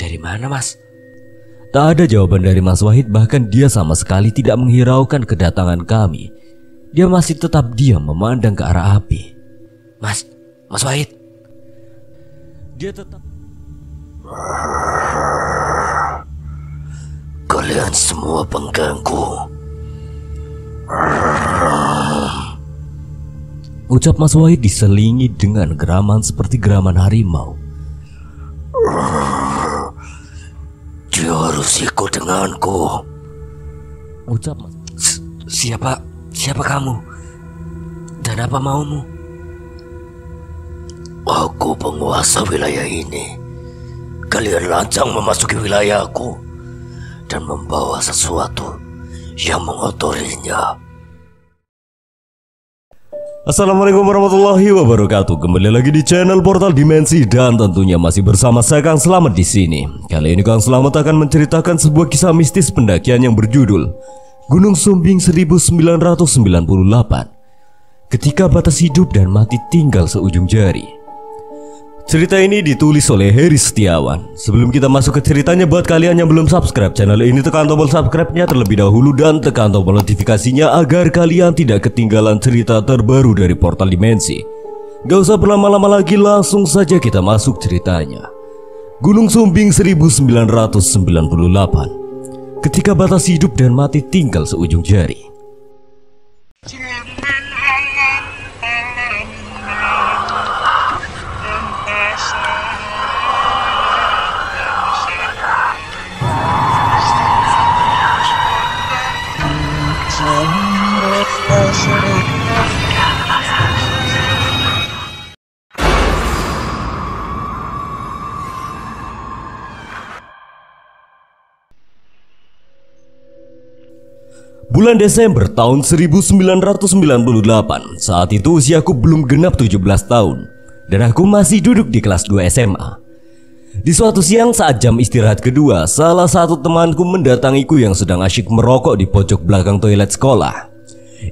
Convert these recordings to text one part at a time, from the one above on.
Dari mana, Mas? Tak ada jawaban dari Mas Wahid, bahkan dia sama sekali tidak menghiraukan kedatangan kami. Dia masih tetap diam memandang ke arah api. Mas Wahid. Dia tetap. Kalian semua pengganggu. Ucap Mas Wahid diselingi dengan geraman seperti geraman harimau. Dia harus ikut denganku. Ucap Mas. Siapa kamu? Dan apa maumu? Aku penguasa wilayah ini. Kalian lancang memasuki wilayahku dan membawa sesuatu yang mengotorinya. Assalamualaikum warahmatullahi wabarakatuh. Kembali lagi di channel Portal Dimensi dan tentunya masih bersama saya Kang Slamet di sini. Kali ini Kang Slamet akan menceritakan sebuah kisah mistis pendakian yang berjudul Gunung Sumbing 1998. Ketika batas hidup dan mati tinggal seujung jari. Cerita ini ditulis oleh Heri Setiawan. Sebelum kita masuk ke ceritanya, buat kalian yang belum subscribe channel ini, tekan tombol subscribe-nya terlebih dahulu dan tekan tombol notifikasinya agar kalian tidak ketinggalan cerita terbaru dari Portal Dimensi. Gak usah berlama-lama lagi, langsung saja kita masuk ceritanya. Gunung Sumbing 1998. Ketika batas hidup dan mati tinggal seujung jari. Bulan Desember tahun 1998. Saat itu usiaku belum genap 17 tahun dan aku masih duduk di kelas 2 SMA. Di suatu siang saat jam istirahat kedua, salah satu temanku mendatangiku yang sedang asyik merokok di pojok belakang toilet sekolah.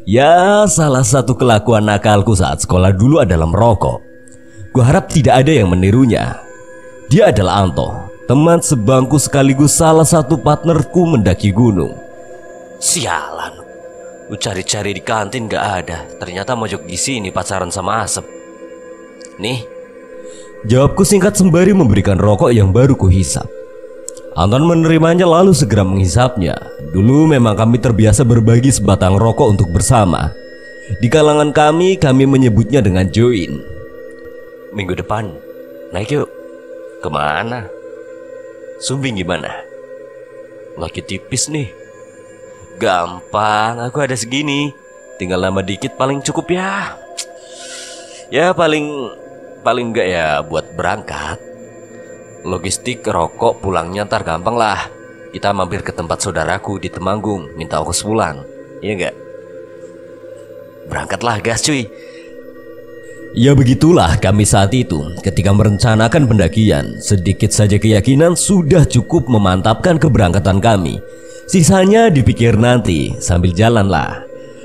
Ya, salah satu kelakuan nakalku saat sekolah dulu adalah merokok. Gua harap tidak ada yang menirunya. Dia adalah Anto, teman sebangku sekaligus salah satu partnerku mendaki gunung. Sialan, lu cari-cari di kantin gak ada. Ternyata mojok di sini pacaran sama Asep. Nih, jawabku singkat sembari memberikan rokok yang baru kuhisap. Anton menerimanya lalu segera menghisapnya. Dulu memang kami terbiasa berbagi sebatang rokok untuk bersama. Di kalangan kami menyebutnya dengan join. Minggu depan naik yuk. Kemana? Sumbing gimana? Lagi tipis nih. Gampang, aku ada segini. Tinggal nambah dikit paling cukup ya. Ya paling enggak ya buat berangkat. Logistik rokok pulangnya ntar gampang lah. Kita mampir ke tempat saudaraku di Temanggung, minta ongkos pulang. Iya enggak? Berangkatlah gas cuy. Ya begitulah kami saat itu. Ketika merencanakan pendakian, sedikit saja keyakinan sudah cukup memantapkan keberangkatan kami. Sisanya dipikir nanti sambil jalan lah.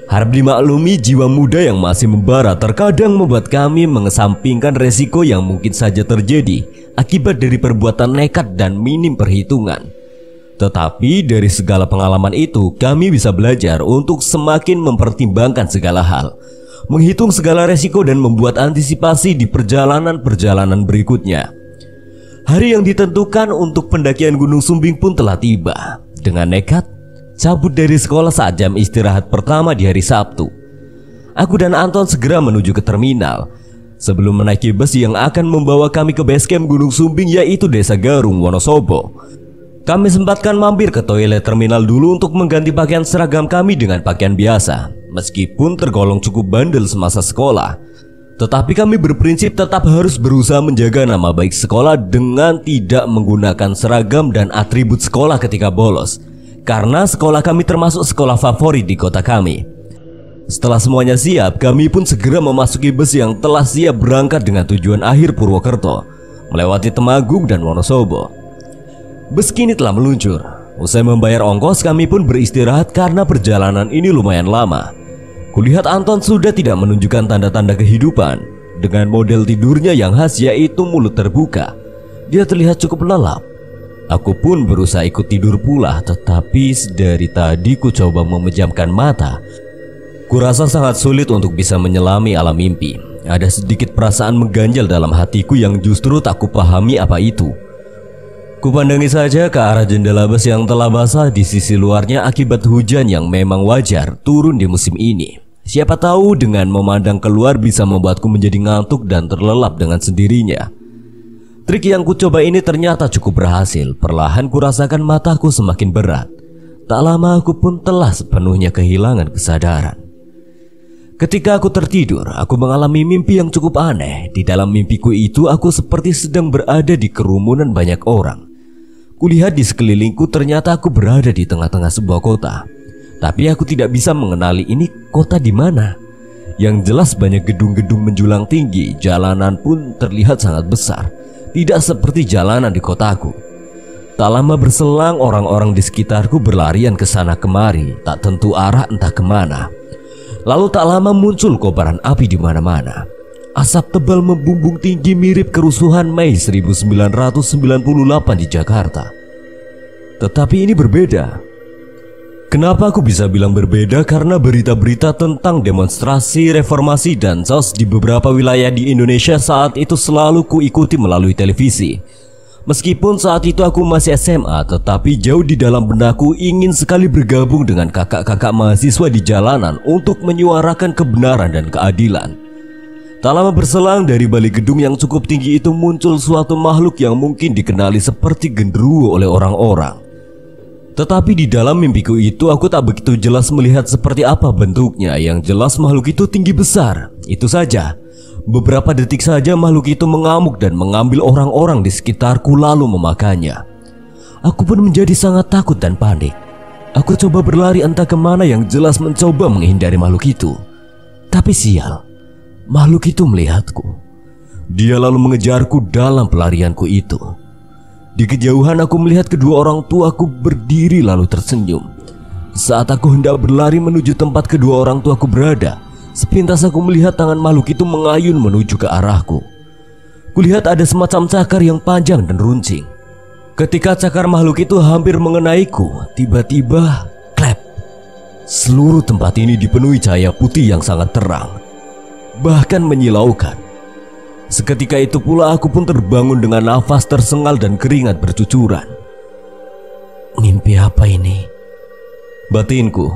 Harap dimaklumi jiwa muda yang masih membara terkadang membuat kami mengesampingkan resiko yang mungkin saja terjadi akibat dari perbuatan nekat dan minim perhitungan. Tetapi dari segala pengalaman itu kami bisa belajar untuk semakin mempertimbangkan segala hal, menghitung segala resiko dan membuat antisipasi di perjalanan-perjalanan berikutnya. Hari yang ditentukan untuk pendakian Gunung Sumbing pun telah tiba. Dengan nekat, cabut dari sekolah saat jam istirahat pertama di hari Sabtu. Aku dan Anton segera menuju ke terminal. Sebelum menaiki bus yang akan membawa kami ke basecamp Gunung Sumbing, yaitu Desa Garung, Wonosobo, kami sempatkan mampir ke toilet terminal dulu untuk mengganti pakaian seragam kami dengan pakaian biasa. Meskipun tergolong cukup bandel semasa sekolah, tetapi kami berprinsip tetap harus berusaha menjaga nama baik sekolah dengan tidak menggunakan seragam dan atribut sekolah ketika bolos. Karena sekolah kami termasuk sekolah favorit di kota kami. Setelah semuanya siap, kami pun segera memasuki bus yang telah siap berangkat dengan tujuan akhir Purwokerto, melewati Temanggung dan Wonosobo. Bus kini telah meluncur. Usai membayar ongkos, kami pun beristirahat karena perjalanan ini lumayan lama. Kulihat Anton sudah tidak menunjukkan tanda-tanda kehidupan. Dengan model tidurnya yang khas yaitu mulut terbuka, dia terlihat cukup lelap. Aku pun berusaha ikut tidur pula, tetapi dari tadi ku coba memejamkan mata. Kurasa sangat sulit untuk bisa menyelami alam mimpi. Ada sedikit perasaan mengganjal dalam hatiku yang justru tak kupahami apa itu. Kupandangi saja ke arah jendela bus yang telah basah di sisi luarnya akibat hujan yang memang wajar turun di musim ini. Siapa tahu dengan memandang keluar bisa membuatku menjadi ngantuk dan terlelap dengan sendirinya. Trik yang kucoba ini ternyata cukup berhasil. Perlahan kurasakan mataku semakin berat. Tak lama aku pun telah sepenuhnya kehilangan kesadaran. Ketika aku tertidur, aku mengalami mimpi yang cukup aneh. Di dalam mimpiku itu aku seperti sedang berada di kerumunan banyak orang. Kulihat di sekelilingku ternyata aku berada di tengah-tengah sebuah kota. Tapi aku tidak bisa mengenali ini kota di mana. Yang jelas banyak gedung-gedung menjulang tinggi. Jalanan pun terlihat sangat besar. Tidak seperti jalanan di kotaku. Tak lama berselang orang-orang di sekitarku berlarian ke sana kemari, tak tentu arah entah kemana. Lalu tak lama muncul kobaran api di mana-mana. Asap tebal membumbung tinggi mirip kerusuhan Mei 1998 di Jakarta. Tetapi ini berbeda. Kenapa aku bisa bilang berbeda? Karena berita-berita tentang demonstrasi, reformasi, dan SAUS di beberapa wilayah di Indonesia saat itu selalu kuikuti melalui televisi. Meskipun saat itu aku masih SMA, tetapi jauh di dalam benakku ingin sekali bergabung dengan kakak-kakak mahasiswa di jalanan untuk menyuarakan kebenaran dan keadilan. Tak lama berselang dari balik gedung yang cukup tinggi itu muncul suatu makhluk yang mungkin dikenali seperti genderuwo oleh orang-orang. Tetapi di dalam mimpiku itu aku tak begitu jelas melihat seperti apa bentuknya. Yang jelas makhluk itu tinggi besar. Itu saja. Beberapa detik saja makhluk itu mengamuk dan mengambil orang-orang di sekitarku lalu memakannya. Aku pun menjadi sangat takut dan panik. Aku coba berlari entah kemana, yang jelas mencoba menghindari makhluk itu. Tapi sial, makhluk itu melihatku. Dia lalu mengejarku dalam pelarianku itu. Di kejauhan aku melihat kedua orang tuaku berdiri lalu tersenyum. Saat aku hendak berlari menuju tempat kedua orang tuaku berada, sepintas aku melihat tangan makhluk itu mengayun menuju ke arahku. Kulihat ada semacam cakar yang panjang dan runcing. Ketika cakar makhluk itu hampir mengenaiku, tiba-tiba klep. Seluruh tempat ini dipenuhi cahaya putih yang sangat terang, bahkan menyilaukan. Seketika itu pula aku pun terbangun dengan nafas tersengal dan keringat bercucuran. Mimpi apa ini? Batinku.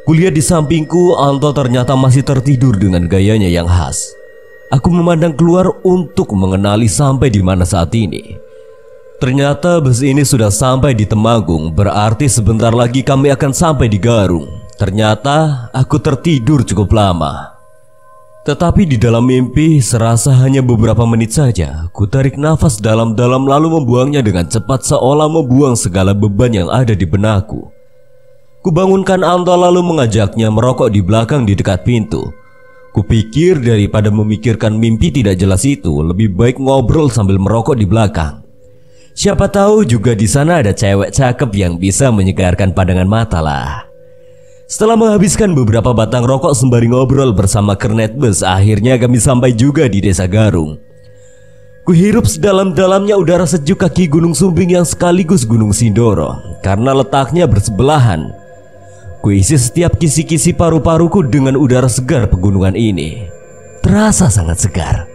Kulihat di sampingku, Anto ternyata masih tertidur dengan gayanya yang khas. Aku memandang keluar untuk mengenali sampai di mana saat ini. Ternyata bus ini sudah sampai di Temanggung, berarti sebentar lagi kami akan sampai di Garung. Ternyata aku tertidur cukup lama. Tetapi di dalam mimpi serasa hanya beberapa menit saja. Ku tarik nafas dalam-dalam lalu membuangnya dengan cepat seolah membuang segala beban yang ada di benakku. Kubangunkan Anto lalu mengajaknya merokok di belakang di dekat pintu. Kupikir daripada memikirkan mimpi tidak jelas itu, lebih baik ngobrol sambil merokok di belakang. Siapa tahu juga di sana ada cewek cakep yang bisa menyegarkan pandangan mata lah. Setelah menghabiskan beberapa batang rokok sembari ngobrol bersama kernet bus, akhirnya kami sampai juga di Desa Garung. Kuhirup sedalam-dalamnya udara sejuk kaki Gunung Sumbing yang sekaligus Gunung Sindoro. Karena letaknya bersebelahan, kuisi setiap kisi-kisi paru-paruku dengan udara segar pegunungan ini. Terasa sangat segar.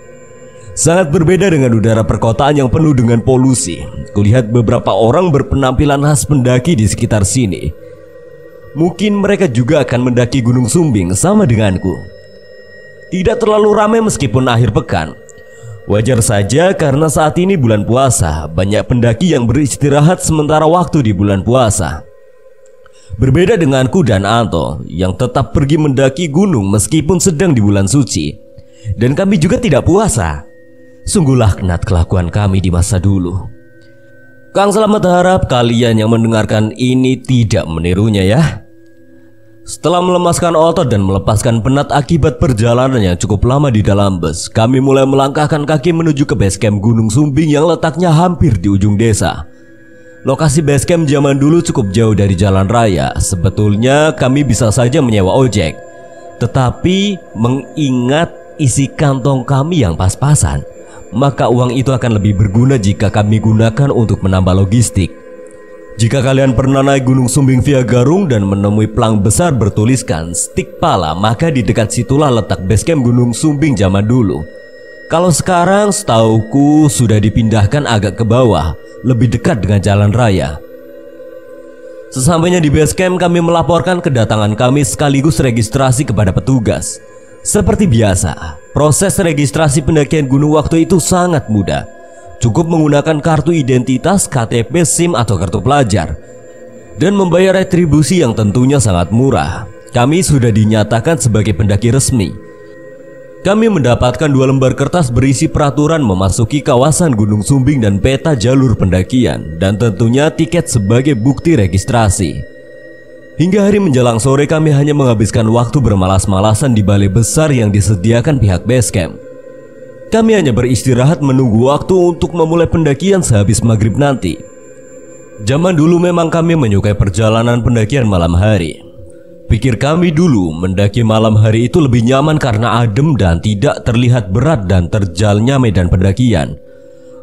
Sangat berbeda dengan udara perkotaan yang penuh dengan polusi. Kulihat beberapa orang berpenampilan khas pendaki di sekitar sini. Mungkin mereka juga akan mendaki Gunung Sumbing sama denganku. Tidak terlalu ramai meskipun akhir pekan. Wajar saja karena saat ini bulan puasa. Banyak pendaki yang beristirahat sementara waktu di bulan puasa. Berbeda denganku dan Anto yang tetap pergi mendaki gunung meskipun sedang di bulan suci. Dan kami juga tidak puasa. Sungguh laknat kelakuan kami di masa dulu. Kang selamat harap kalian yang mendengarkan ini tidak menirunya ya. Setelah melemaskan otot dan melepaskan penat akibat perjalanan yang cukup lama di dalam bus, kami mulai melangkahkan kaki menuju ke base camp Gunung Sumbing yang letaknya hampir di ujung desa. Lokasi base camp zaman dulu cukup jauh dari jalan raya. Sebetulnya kami bisa saja menyewa ojek. Tetapi mengingat isi kantong kami yang pas-pasan, maka uang itu akan lebih berguna jika kami gunakan untuk menambah logistik. Jika kalian pernah naik Gunung Sumbing via Garung dan menemui pelang besar bertuliskan Stik Pala, maka di dekat situlah letak basecamp Gunung Sumbing zaman dulu. Kalau sekarang setauku sudah dipindahkan agak ke bawah, lebih dekat dengan jalan raya. Sesampainya di base camp, kami melaporkan kedatangan kami sekaligus registrasi kepada petugas. Seperti biasa, proses registrasi pendakian gunung waktu itu sangat mudah. Cukup menggunakan kartu identitas, KTP, SIM atau kartu pelajar, dan membayar retribusi yang tentunya sangat murah. Kami sudah dinyatakan sebagai pendaki resmi. Kami mendapatkan 2 lembar kertas berisi peraturan memasuki kawasan Gunung Sumbing dan peta jalur pendakian, dan tentunya tiket sebagai bukti registrasi. Hingga hari menjelang sore kami hanya menghabiskan waktu bermalas-malasan di balai besar yang disediakan pihak basecamp. Kami hanya beristirahat menunggu waktu untuk memulai pendakian sehabis maghrib nanti. Zaman dulu memang kami menyukai perjalanan pendakian malam hari. Pikir kami dulu mendaki malam hari itu lebih nyaman karena adem dan tidak terlihat berat dan terjalnya medan pendakian.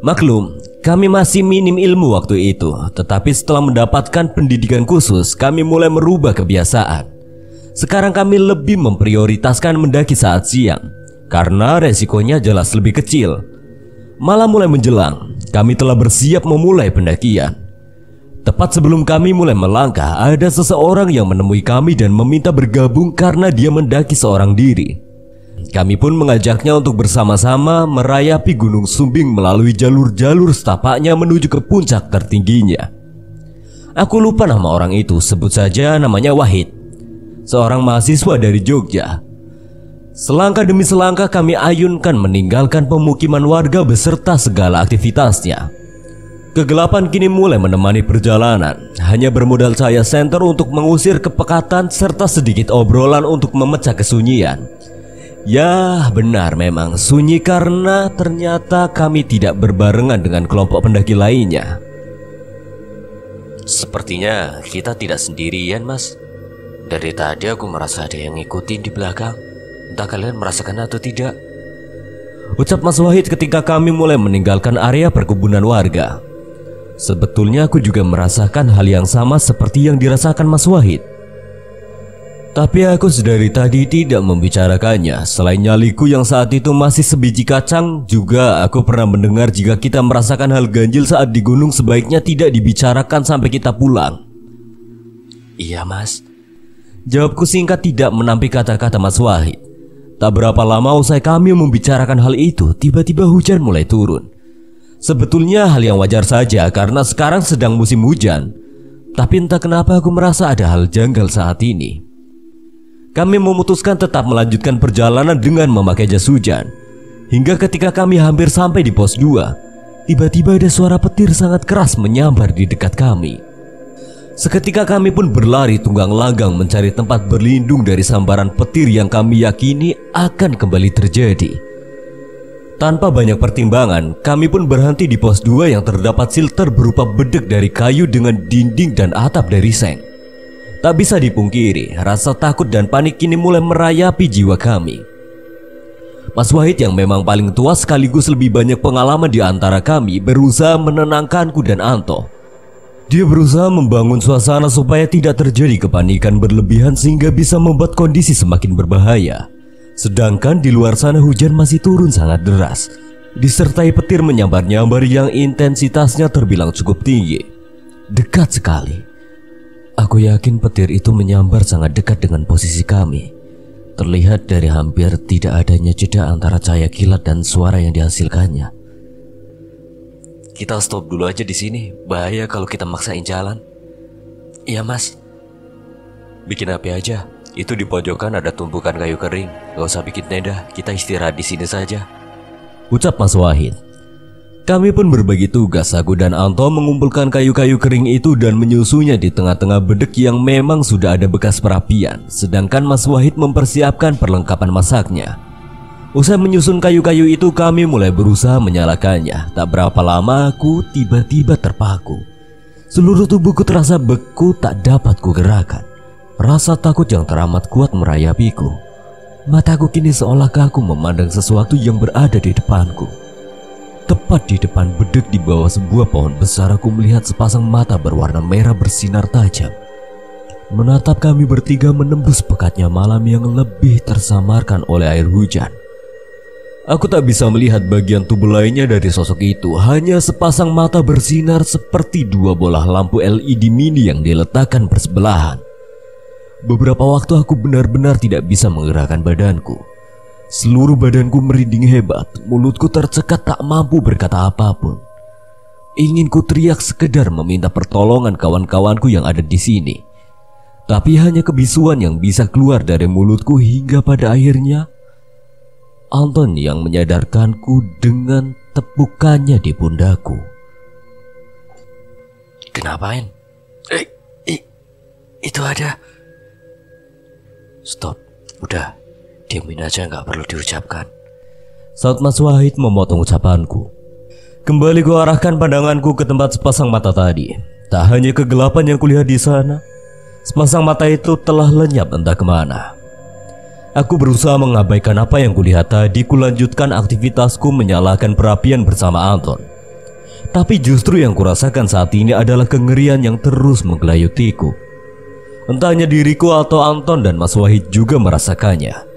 Maklum, kami masih minim ilmu waktu itu, tetapi setelah mendapatkan pendidikan khusus, kami mulai merubah kebiasaan. Sekarang kami lebih memprioritaskan mendaki saat siang, karena resikonya jelas lebih kecil. Malam mulai menjelang, kami telah bersiap memulai pendakian. Tepat sebelum kami mulai melangkah, ada seseorang yang menemui kami dan meminta bergabung karena dia mendaki seorang diri. Kami pun mengajaknya untuk bersama-sama merayapi Gunung Sumbing melalui jalur-jalur setapaknya menuju ke puncak tertingginya. Aku lupa nama orang itu, sebut saja namanya Wahid, seorang mahasiswa dari Jogja. Selangkah demi selangkah kami ayunkan meninggalkan pemukiman warga beserta segala aktivitasnya. Kegelapan kini mulai menemani perjalanan. Hanya bermodal cahaya senter untuk mengusir kepekatan serta sedikit obrolan untuk memecah kesunyian. Ya benar, memang sunyi karena ternyata kami tidak berbarengan dengan kelompok pendaki lainnya. Sepertinya kita tidak sendirian, Mas. Dari tadi aku merasa ada yang ngikutin di belakang. Entah kalian merasakan atau tidak, ucap Mas Wahid ketika kami mulai meninggalkan area perkebunan warga. Sebetulnya aku juga merasakan hal yang sama seperti yang dirasakan Mas Wahid. Tapi aku sedari tadi tidak membicarakannya. Selain nyaliku yang saat itu masih sebiji kacang, juga aku pernah mendengar jika kita merasakan hal ganjil saat di gunung sebaiknya tidak dibicarakan sampai kita pulang. Iya, Mas, jawabku singkat tidak menampik kata-kata Mas Wahid. Tak berapa lama usai kami membicarakan hal itu, tiba-tiba hujan mulai turun. Sebetulnya hal yang wajar saja karena sekarang sedang musim hujan. Tapi entah kenapa aku merasa ada hal janggal saat ini. Kami memutuskan tetap melanjutkan perjalanan dengan memakai jas hujan. Hingga ketika kami hampir sampai di pos 2, tiba-tiba ada suara petir sangat keras menyambar di dekat kami. Seketika kami pun berlari tunggang langgang mencari tempat berlindung dari sambaran petir yang kami yakini akan kembali terjadi. Tanpa banyak pertimbangan, kami pun berhenti di pos 2 yang terdapat shelter berupa bedek dari kayu dengan dinding dan atap dari seng. Tak bisa dipungkiri, rasa takut dan panik kini mulai merayapi jiwa kami. Mas Wahid yang memang paling tua sekaligus lebih banyak pengalaman di antara kami berusaha menenangkanku dan Anto. Dia berusaha membangun suasana supaya tidak terjadi kepanikan berlebihan sehingga bisa membuat kondisi semakin berbahaya. Sedangkan di luar sana hujan masih turun sangat deras, disertai petir menyambar-nyambar yang intensitasnya terbilang cukup tinggi. Dekat sekali. Aku yakin petir itu menyambar sangat dekat dengan posisi kami. Terlihat dari hampir tidak adanya jeda antara cahaya kilat dan suara yang dihasilkannya. Kita stop dulu aja di sini. Bahaya kalau kita maksain jalan. Iya, Mas. Bikin api aja. Itu di pojokan ada tumpukan kayu kering. Gak usah bikin tenda, kita istirahat di sini saja, ucap Mas Wahid. Kami pun berbagi tugas. Aku dan Anto mengumpulkan kayu-kayu kering itu dan menyusunya di tengah-tengah bedek yang memang sudah ada bekas perapian. Sedangkan Mas Wahid mempersiapkan perlengkapan masaknya. Usai menyusun kayu-kayu itu, kami mulai berusaha menyalakannya. Tak berapa lama aku tiba-tiba terpaku. Seluruh tubuhku terasa beku, tak dapat kugerakkan. Rasa takut yang teramat kuat merayapiku. Mataku kini seolah kaku memandang sesuatu yang berada di depanku. Tepat di depan bedek di bawah sebuah pohon besar, aku melihat sepasang mata berwarna merah bersinar tajam menatap kami bertiga menembus pekatnya malam yang lebih tersamarkan oleh air hujan. Aku tak bisa melihat bagian tubuh lainnya dari sosok itu, hanya sepasang mata bersinar seperti dua bola lampu LED mini yang diletakkan bersebelahan. Beberapa waktu aku benar-benar tidak bisa menggerakkan badanku. Seluruh badanku merinding hebat, mulutku tercekat tak mampu berkata apapun. Ingin ku teriak sekedar meminta pertolongan kawan-kawanku yang ada di sini. Tapi hanya kebisuan yang bisa keluar dari mulutku hingga pada akhirnya Anton yang menyadarkanku dengan tepukannya di pundakku. Kenapain? Itu ada. Stop, udah, diamin aja, nggak perlu diucapkan. Saat Mas Wahid memotong ucapanku, kembali ku arahkan pandanganku ke tempat sepasang mata tadi. Tak hanya kegelapan yang kulihat di sana, sepasang mata itu telah lenyap entah kemana. Aku berusaha mengabaikan apa yang kulihat tadi, kulanjutkan aktivitasku menyalakan perapian bersama Anton. Tapi justru yang kurasakan saat ini adalah kengerian yang terus menggelayutiku. Entahnya diriku atau Anton dan Mas Wahid juga merasakannya.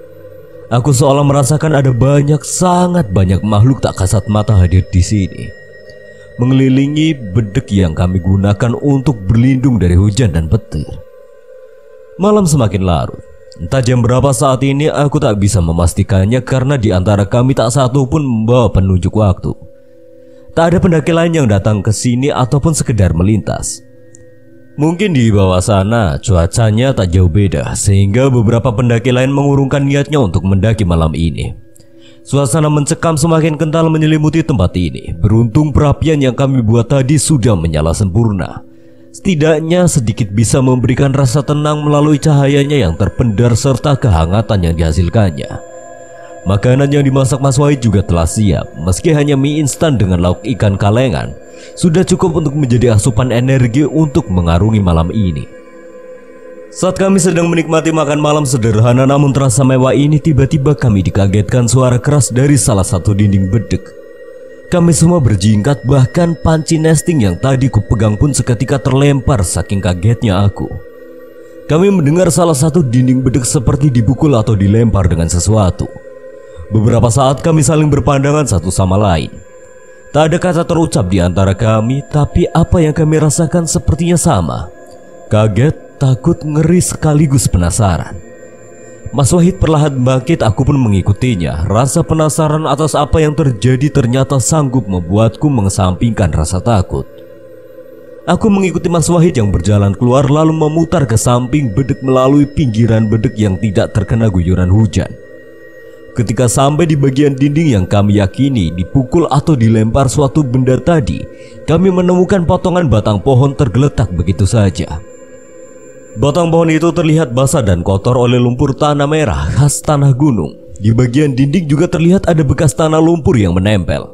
Aku seolah merasakan ada sangat banyak makhluk tak kasat mata hadir di sini, mengelilingi bedek yang kami gunakan untuk berlindung dari hujan dan petir. Malam semakin larut. Entah jam berapa saat ini, aku tak bisa memastikannya karena di antara kami tak satu pun membawa penunjuk waktu. Tak ada pendaki lain yang datang ke sini ataupun sekedar melintas. Mungkin di bawah sana cuacanya tak jauh beda, sehingga beberapa pendaki lain mengurungkan niatnya untuk mendaki malam ini. Suasana mencekam semakin kental menyelimuti tempat ini. Beruntung perapian yang kami buat tadi sudah menyala sempurna. Setidaknya sedikit bisa memberikan rasa tenang melalui cahayanya yang terpendar serta kehangatan yang dihasilkannya. Makanan yang dimasak Mas Wahid juga telah siap. Meski hanya mie instan dengan lauk ikan kalengan, sudah cukup untuk menjadi asupan energi untuk mengarungi malam ini. Saat kami sedang menikmati makan malam sederhana namun terasa mewah ini, tiba-tiba kami dikagetkan suara keras dari salah satu dinding bedek. Kami semua berjingkat, bahkan panci nesting yang tadi kupegang pun seketika terlempar saking kagetnya aku. Kami mendengar salah satu dinding bedek seperti dipukul atau dilempar dengan sesuatu. Beberapa saat kami saling berpandangan satu sama lain. Tak ada kata terucap di antara kami, tapi apa yang kami rasakan sepertinya sama. Kaget, takut, ngeri sekaligus penasaran. Mas Wahid perlahan bangkit, aku pun mengikutinya. Rasa penasaran atas apa yang terjadi ternyata sanggup membuatku mengesampingkan rasa takut. Aku mengikuti Mas Wahid yang berjalan keluar lalu memutar ke samping bedek melalui pinggiran bedek yang tidak terkena guyuran hujan. Ketika sampai di bagian dinding yang kami yakini dipukul atau dilempar suatu benda tadi, kami menemukan potongan batang pohon tergeletak begitu saja. Batang pohon itu terlihat basah dan kotor oleh lumpur tanah merah khas tanah gunung. Di bagian dinding juga terlihat ada bekas tanah lumpur yang menempel.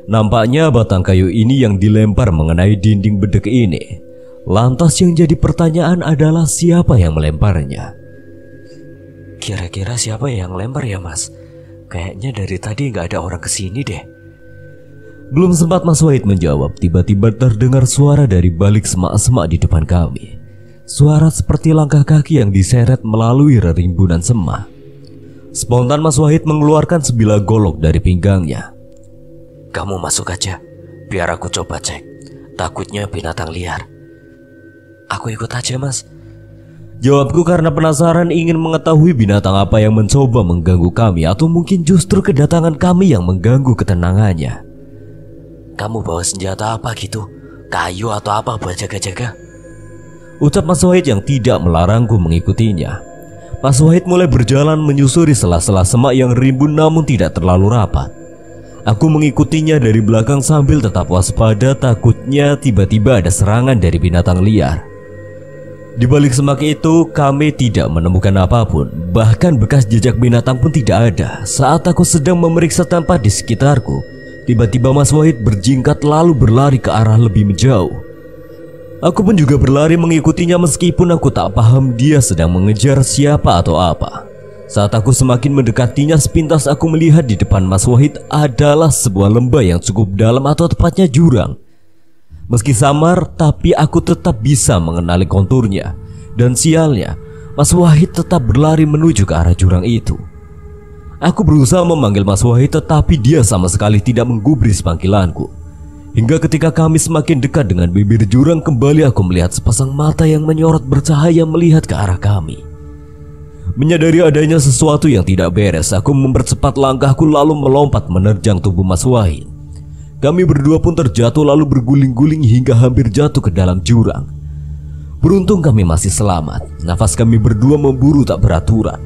Nampaknya batang kayu ini yang dilempar mengenai dinding bedek ini. Lantas yang jadi pertanyaan adalah siapa yang melemparnya? Kira-kira siapa yang lempar ya Mas? Kayaknya dari tadi nggak ada orang kesini deh. Belum sempat Mas Wahid menjawab, tiba-tiba terdengar suara dari balik semak-semak di depan kami. Suara seperti langkah kaki yang diseret melalui rerimbunan semak. Spontan Mas Wahid mengeluarkan sebilah golok dari pinggangnya. Kamu masuk aja, biar aku coba cek. Takutnya binatang liar. Aku ikut aja Mas. Jawabku karena penasaran ingin mengetahui binatang apa yang mencoba mengganggu kami, atau mungkin justru kedatangan kami yang mengganggu ketenangannya. Kamu bawa senjata apa gitu? Kayu atau apa buat jaga-jaga? Ucap Mas Wahid yang tidak melarangku mengikutinya. Mas Wahid mulai berjalan menyusuri sela-sela semak yang rimbun namun tidak terlalu rapat. Aku mengikutinya dari belakang sambil tetap waspada, takutnya tiba-tiba ada serangan dari binatang liar. Di balik semak itu kami tidak menemukan apapun, bahkan bekas jejak binatang pun tidak ada. Saat aku sedang memeriksa tempat di sekitarku, tiba-tiba Mas Wahid berjingkat lalu berlari ke arah lebih menjauh. Aku pun juga berlari mengikutinya meskipun aku tak paham dia sedang mengejar siapa atau apa. Saat aku semakin mendekatinya, sepintas aku melihat di depan Mas Wahid adalah sebuah lembah yang cukup dalam, atau tepatnya jurang. Meski samar, tapi aku tetap bisa mengenali konturnya. Dan sialnya, Mas Wahid tetap berlari menuju ke arah jurang itu. Aku berusaha memanggil Mas Wahid, tetapi dia sama sekali tidak menggubris panggilanku. Hingga ketika kami semakin dekat dengan bibir jurang, kembali aku melihat sepasang mata yang menyorot bercahaya melihat ke arah kami. Menyadari adanya sesuatu yang tidak beres, aku mempercepat langkahku lalu melompat menerjang tubuh Mas Wahid. Kami berdua pun terjatuh lalu berguling-guling hingga hampir jatuh ke dalam jurang. Beruntung kami masih selamat. Nafas kami berdua memburu tak beraturan.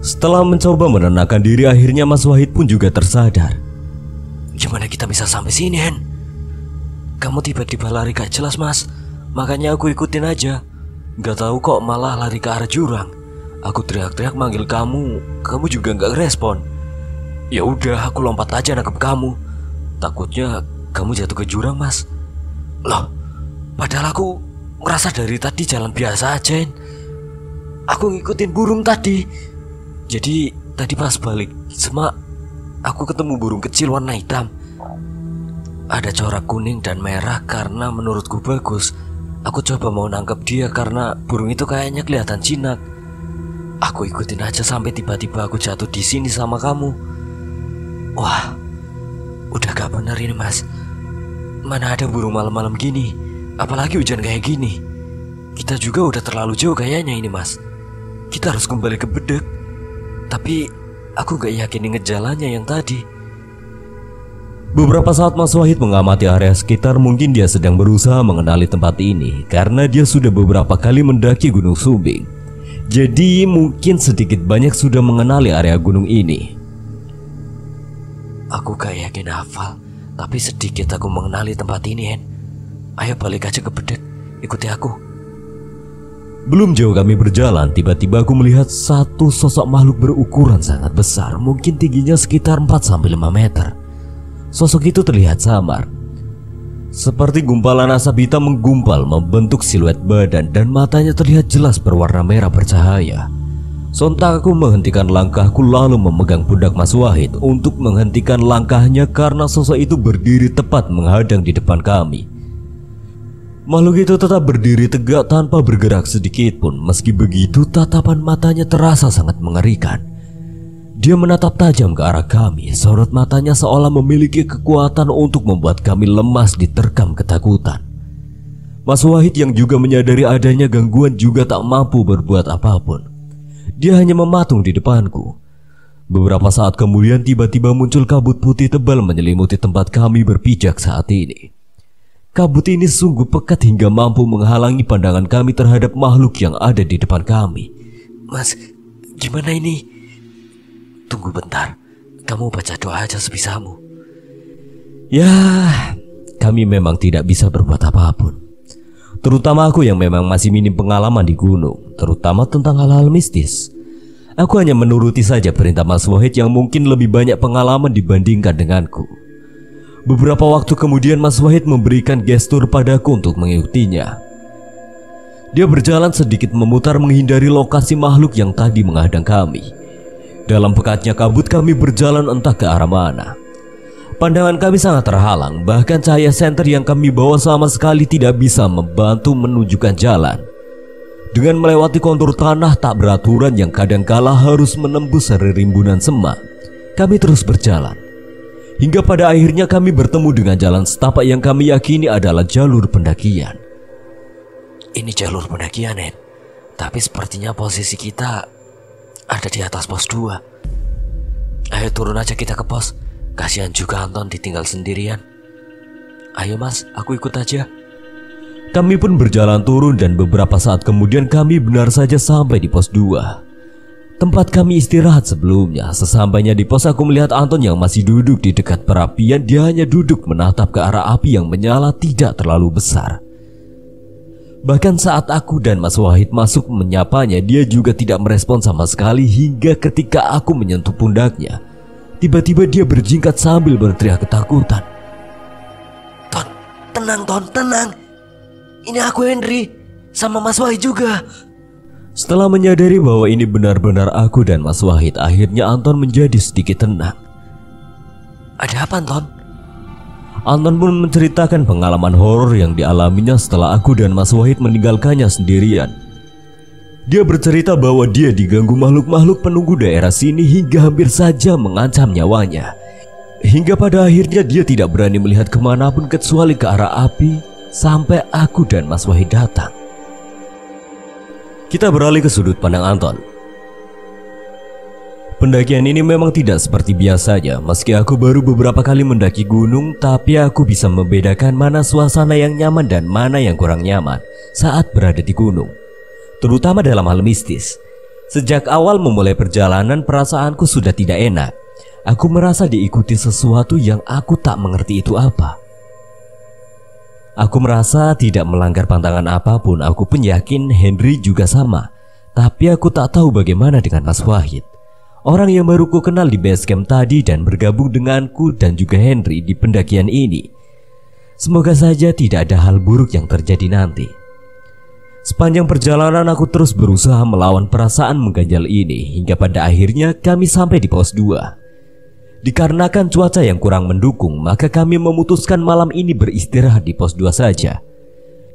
Setelah mencoba menenangkan diri, akhirnya Mas Wahid pun juga tersadar. Gimana kita bisa sampai sini, Hen? Kamu tiba-tiba lari gak jelas, Mas. Makanya aku ikutin aja. Gak tahu kok malah lari ke arah jurang. Aku teriak-teriak manggil kamu juga gak respon. Ya udah, aku lompat aja nangkep kamu. Takutnya kamu jatuh ke jurang, Mas. Loh, padahal aku ngerasa dari tadi jalan biasa aja, Hen. Aku ngikutin burung tadi. Jadi tadi pas balik semak, aku ketemu burung kecil warna hitam. Ada corak kuning dan merah karena menurutku bagus. Aku coba mau nangkep dia karena burung itu kayaknya kelihatan jinak. Aku ikutin aja sampai tiba-tiba aku jatuh di sini sama kamu. Wah, udah gak bener ini, Mas. Mana ada burung malam-malam gini, apalagi hujan kayak gini. Kita juga udah terlalu jauh kayaknya ini, Mas. Kita harus kembali ke bedek. Tapi aku gak yakin inget jalannya yang tadi. Beberapa saat Mas Wahid mengamati area sekitar. Mungkin dia sedang berusaha mengenali tempat ini karena dia sudah beberapa kali mendaki Gunung Sumbing. Jadi mungkin sedikit banyak sudah mengenali area gunung ini. Aku gak yakin hafal, tapi sedikit aku mengenali tempat ini, Hen. Ayo balik aja ke bedek, ikuti aku. Belum jauh kami berjalan, tiba-tiba aku melihat satu sosok makhluk berukuran sangat besar. Mungkin tingginya sekitar 4-5 meter. Sosok itu terlihat samar, seperti gumpalan asap hitam menggumpal membentuk siluet badan, dan matanya terlihat jelas berwarna merah bercahaya. Sontak aku menghentikan langkahku lalu memegang pundak Mas Wahid untuk menghentikan langkahnya karena sosok itu berdiri tepat menghadang di depan kami. Makhluk itu tetap berdiri tegak tanpa bergerak sedikit pun. Meski begitu, tatapan matanya terasa sangat mengerikan. Dia menatap tajam ke arah kami. Sorot matanya seolah memiliki kekuatan untuk membuat kami lemas diterkam ketakutan. Mas Wahid yang juga menyadari adanya gangguan juga tak mampu berbuat apapun. Dia hanya mematung di depanku. Beberapa saat kemudian tiba-tiba muncul kabut putih tebal menyelimuti tempat kami berpijak saat ini. Kabut ini sungguh pekat hingga mampu menghalangi pandangan kami terhadap makhluk yang ada di depan kami. Mas, gimana ini? Tunggu bentar, kamu baca doa aja sebisamu. Ya, kami memang tidak bisa berbuat apapun. Terutama aku yang memang masih minim pengalaman di gunung, terutama tentang hal-hal mistis. Aku hanya menuruti saja perintah Mas Wahid yang mungkin lebih banyak pengalaman dibandingkan denganku. Beberapa waktu kemudian Mas Wahid memberikan gestur padaku untuk mengikutinya. Dia berjalan sedikit memutar menghindari lokasi makhluk yang tadi menghadang kami. Dalam pekatnya kabut kami berjalan entah ke arah mana. Pandangan kami sangat terhalang, bahkan cahaya senter yang kami bawa sama sekali tidak bisa membantu menunjukkan jalan. Dengan melewati kontur tanah tak beraturan yang kadangkala harus menembus rimbunan semak, kami terus berjalan. Hingga pada akhirnya kami bertemu dengan jalan setapak yang kami yakini adalah jalur pendakian. Ini jalur pendakian, Ed. Tapi sepertinya posisi kita ada di atas pos 2. Ayo turun aja kita ke pos. Kasihan juga Anton ditinggal sendirian. Ayo Mas, aku ikut aja. Kami pun berjalan turun dan beberapa saat kemudian kami benar saja sampai di pos 2. Tempat kami istirahat sebelumnya. Sesampainya di pos aku melihat Anton yang masih duduk di dekat perapian. Dia hanya duduk menatap ke arah api yang menyala tidak terlalu besar. Bahkan saat aku dan Mas Wahid masuk menyapanya, dia juga tidak merespon sama sekali hingga ketika aku menyentuh pundaknya. Tiba-tiba dia berjingkat sambil berteriak ketakutan. Ton, tenang Ton, tenang. Ini aku Henry, sama Mas Wahid juga. Setelah menyadari bahwa ini benar-benar aku dan Mas Wahid, akhirnya Anton menjadi sedikit tenang. Ada apa, Anton? Anton pun menceritakan pengalaman horor yang dialaminya setelah aku dan Mas Wahid meninggalkannya sendirian. Dia bercerita bahwa dia diganggu makhluk-makhluk penunggu daerah sini hingga hampir saja mengancam nyawanya. Hingga pada akhirnya dia tidak berani melihat kemanapun kecuali ke arah api sampai aku dan Mas Wahid datang. Kita beralih ke sudut pandang Anton. Pendakian ini memang tidak seperti biasanya. Meski aku baru beberapa kali mendaki gunung, tapi aku bisa membedakan mana suasana yang nyaman dan mana yang kurang nyaman saat berada di gunung, terutama dalam hal mistis. Sejak awal memulai perjalanan, perasaanku sudah tidak enak. Aku merasa diikuti sesuatu yang aku tak mengerti itu apa. Aku merasa tidak melanggar pantangan apapun. Aku pun yakin Henry juga sama. Tapi aku tak tahu bagaimana dengan Mas Wahid, orang yang baru ku kenal di base camp tadi dan bergabung denganku dan juga Henry di pendakian ini. Semoga saja tidak ada hal buruk yang terjadi nanti. Sepanjang perjalanan aku terus berusaha melawan perasaan mengganjal ini, hingga pada akhirnya kami sampai di pos 2. Dikarenakan cuaca yang kurang mendukung, maka kami memutuskan malam ini beristirahat di pos 2 saja,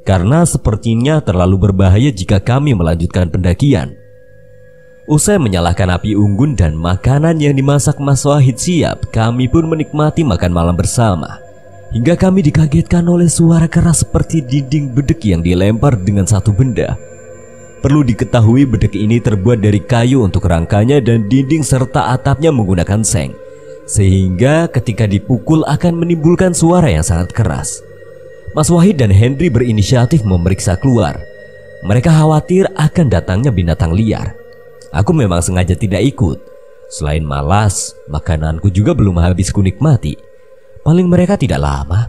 karena sepertinya terlalu berbahaya jika kami melanjutkan pendakian. Usai menyalakan api unggun dan makanan yang dimasak Mas Wahid siap, kami pun menikmati makan malam bersama. Hingga kami dikagetkan oleh suara keras seperti dinding bedek yang dilempar dengan satu benda. Perlu diketahui bedek ini terbuat dari kayu untuk rangkanya dan dinding serta atapnya menggunakan seng, sehingga ketika dipukul akan menimbulkan suara yang sangat keras. Mas Wahid dan Henry berinisiatif memeriksa keluar. Mereka khawatir akan datangnya binatang liar. Aku memang sengaja tidak ikut. Selain malas, makananku juga belum habis kunikmati. Paling mereka tidak lama.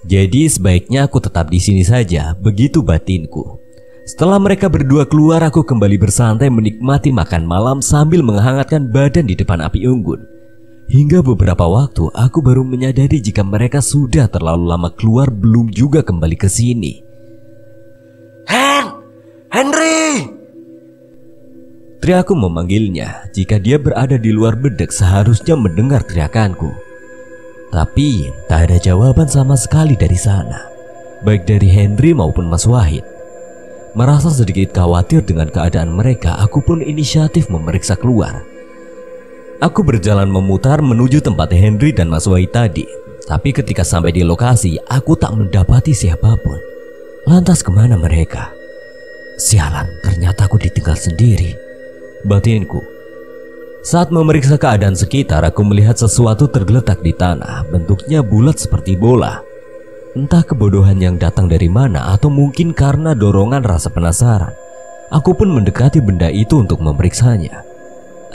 Jadi sebaiknya aku tetap di sini saja, begitu batinku. Setelah mereka berdua keluar, aku kembali bersantai menikmati makan malam sambil menghangatkan badan di depan api unggun. Hingga beberapa waktu aku baru menyadari jika mereka sudah terlalu lama keluar belum juga kembali ke sini. Henry! Teriakku memanggilnya. Jika dia berada di luar bedek seharusnya mendengar teriakanku. Tapi tak ada jawaban sama sekali dari sana, baik dari Henry maupun Mas Wahid. Merasa sedikit khawatir dengan keadaan mereka, aku pun inisiatif memeriksa keluar. Aku berjalan memutar menuju tempat Henry dan Mas Wahid tadi. Tapi ketika sampai di lokasi, aku tak mendapati siapapun. Lantas kemana mereka? Sialan, ternyata aku ditinggal sendiri, batinku. Saat memeriksa keadaan sekitar, aku melihat sesuatu tergeletak di tanah. Bentuknya bulat seperti bola. Entah kebodohan yang datang dari mana, atau mungkin karena dorongan rasa penasaran, aku pun mendekati benda itu untuk memeriksanya.